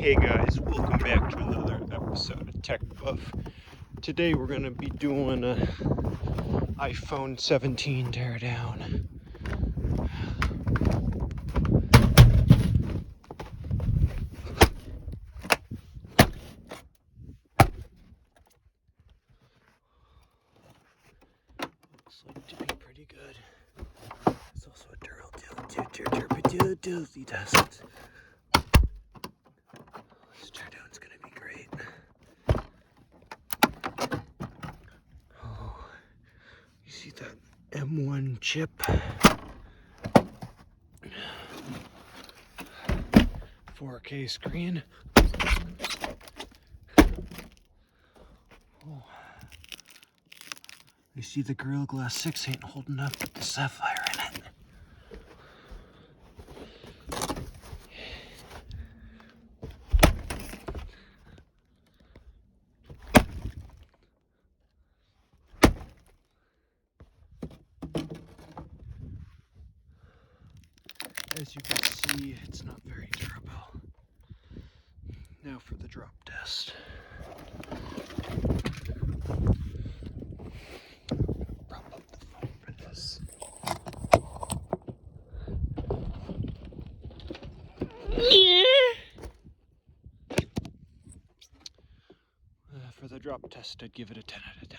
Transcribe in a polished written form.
Hey guys, welcome back to another episode of Tech Buff. Today we're going to be doing a iPhone 17 teardown. Looks like to be pretty good. It's also a durability test. This teardown's going to be great. Oh, you see that M1 chip? 4K screen. Oh. You see the Gorilla Glass 6 ain't holding up with the Sapphire in it. As you can see, it's not very durable. Now for the drop test. Prop up the phone for this. For the drop test, I'd give it a 10 out of 10.